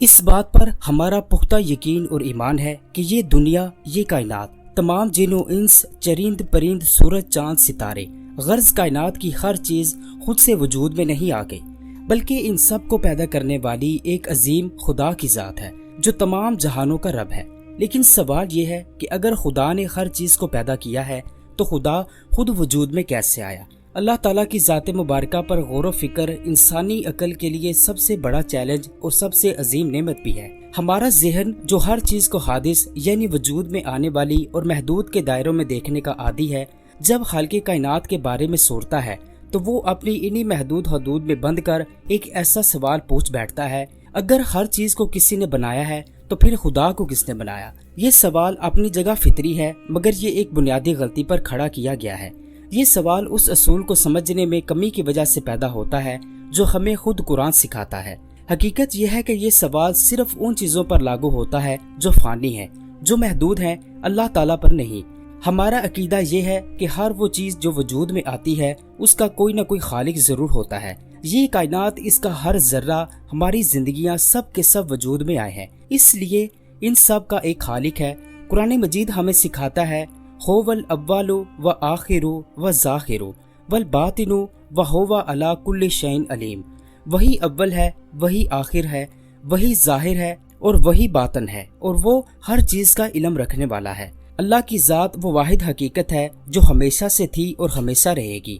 اس بات پر ہمارا پختہ یقین اور ایمان ہے کہ یہ دنیا، یہ کائنات، تمام جن و انس، چرند پرند، سورج چاند ستارے، غرض کائنات کی ہر چیز خود سے وجود میں نہیں آ گئی، بلکہ ان سب کو پیدا کرنے والی ایک عظیم خدا کی ذات ہے جو تمام جہانوں کا رب ہے۔ لیکن سوال یہ ہے کہ اگر خدا نے ہر چیز کو پیدا کیا ہے تو خدا خود وجود میں کیسے آیا؟ اللہ تعالیٰ کی ذات مبارکہ پر غور و فکر انسانی عقل کے لیے سب سے بڑا چیلنج اور سب سے عظیم نعمت بھی ہے۔ ہمارا ذہن جو ہر چیز کو حادث یعنی وجود میں آنے والی اور محدود کے دائروں میں دیکھنے کا عادی ہے، جب خالق کائنات کے بارے میں سوچتا ہے تو وہ اپنی انہی محدود حدود میں بند کر ایک ایسا سوال پوچھ بیٹھتا ہے، اگر ہر چیز کو کسی نے بنایا ہے تو پھر خدا کو کس نے بنایا؟ یہ سوال اپنی جگہ فطری ہے، مگر یہ ایک بنیادی غلطی پر کھڑا کیا گیا ہے۔ یہ سوال اس اصول کو سمجھنے میں کمی کی وجہ سے پیدا ہوتا ہے جو ہمیں خود قرآن سکھاتا ہے۔ حقیقت یہ ہے کہ یہ سوال صرف ان چیزوں پر لاگو ہوتا ہے جو فانی ہیں، جو محدود ہیں، اللہ تعالیٰ پر نہیں۔ ہمارا عقیدہ یہ ہے کہ ہر وہ چیز جو وجود میں آتی ہے اس کا کوئی نہ کوئی خالق ضرور ہوتا ہے۔ یہ کائنات، اس کا ہر ذرہ، ہماری زندگیاں سب کے سب وجود میں آئے ہیں، اس لیے ان سب کا ایک خالق ہے۔ قرآن مجید ہمیں سکھاتا ہے، هو الاول والآخر والظاہر والباطن وهو علی کل شیء علیم۔ وہی اول ہے، وہی آخر ہے، وہی ظاہر ہے اور وہی باطن ہے، اور وہ ہر چیز کا علم رکھنے والا ہے۔ اللہ کی ذات وہ واحد حقیقت ہے جو ہمیشہ سے تھی اور ہمیشہ رہے گی۔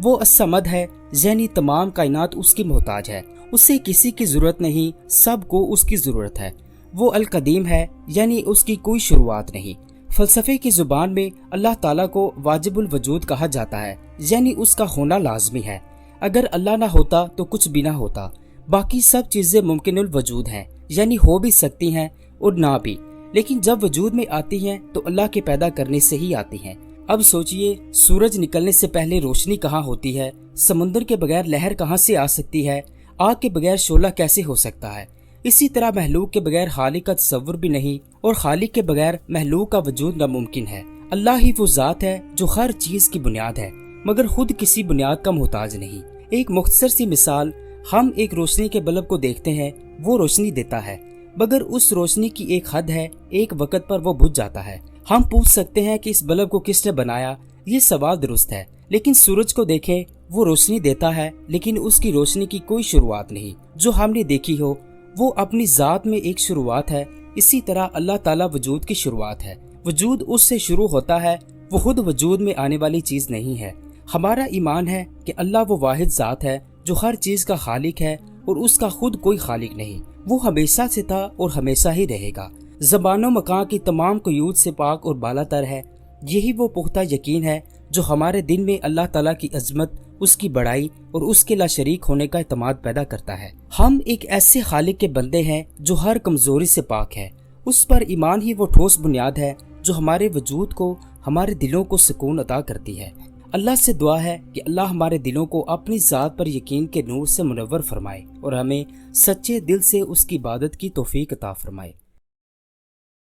وہ الصمد ہے، یعنی تمام کائنات اس کی محتاج ہے، اسے کسی کی ضرورت نہیں، سب کو اس کی ضرورت ہے۔ وہ القدیم ہے، یعنی اس کی کوئی شروعات نہیں۔ فلسفے کی زبان میں اللہ تعالیٰ کو واجب الوجود کہا جاتا ہے، یعنی اس کا ہونا لازمی ہے۔ اگر اللہ نہ ہوتا تو کچھ بھی نہ ہوتا۔ باقی سب چیزیں ممکن الوجود ہیں، یعنی ہو بھی سکتی ہیں اور نہ بھی، لیکن جب وجود میں آتی ہیں تو اللہ کے پیدا کرنے سے ہی آتی ہیں۔ اب سوچئے، سورج نکلنے سے پہلے روشنی کہاں ہوتی ہے؟ سمندر کے بغیر لہر کہاں سے آ سکتی ہے؟ آگ کے بغیر شعلہ کیسے ہو سکتا ہے؟ اسی طرح مخلوق کے بغیر خالق کا تصور بھی نہیں، اور خالق کے بغیر مخلوق کا وجود ناممکن ہے۔ اللہ ہی وہ ذات ہے جو ہر چیز کی بنیاد ہے، مگر خود کسی بنیاد کا محتاج نہیں۔ ایک مختصر سی مثال، ہم ایک روشنی کے بلب کو دیکھتے ہیں، وہ روشنی دیتا ہے، مگر اس روشنی کی ایک حد ہے، ایک وقت پر وہ بجھ جاتا ہے۔ ہم پوچھ سکتے ہیں کہ اس بلب کو کس نے بنایا؟ یہ سوال درست ہے، لیکن سورج کو دیکھیں، وہ روشنی دیتا ہے، لیکن اس کی روشنی کی کوئی شروعات نہیں۔ جو ہم نے دیکھی ہو وہ اپنی ذات میں ایک شروعات ہے، اسی طرح اللہ تعالیٰ وجود کی شروعات ہے۔ وجود اس سے شروع ہوتا ہے، وہ خود وجود میں آنے والی چیز نہیں ہے۔ ہمارا ایمان ہے کہ اللہ وہ واحد ذات ہے جو ہر چیز کا خالق ہے، اور اس کا خود کوئی خالق نہیں۔ وہ ہمیشہ سے تھا اور ہمیشہ ہی رہے گا، زبان و مکان کی تمام قیود سے پاک اور بالا تر ہے۔ یہی وہ پختہ یقین ہے جو ہمارے دل میں اللہ تعالیٰ کی عظمت، اس کی بڑائی اور اس کے لا شریک ہونے کا اعتماد پیدا کرتا ہے۔ ہم ایک ایسے خالق کے بندے ہیں جو ہر کمزوری سے پاک ہے۔ اس پر ایمان ہی وہ ٹھوس بنیاد ہے جو ہمارے وجود کو، ہمارے دلوں کو سکون عطا کرتی ہے۔ اللہ سے دعا ہے کہ اللہ ہمارے دلوں کو اپنی ذات پر یقین کے نور سے منور فرمائے اور ہمیں سچے دل سے اس کی عبادت کی توفیق عطا فرمائے۔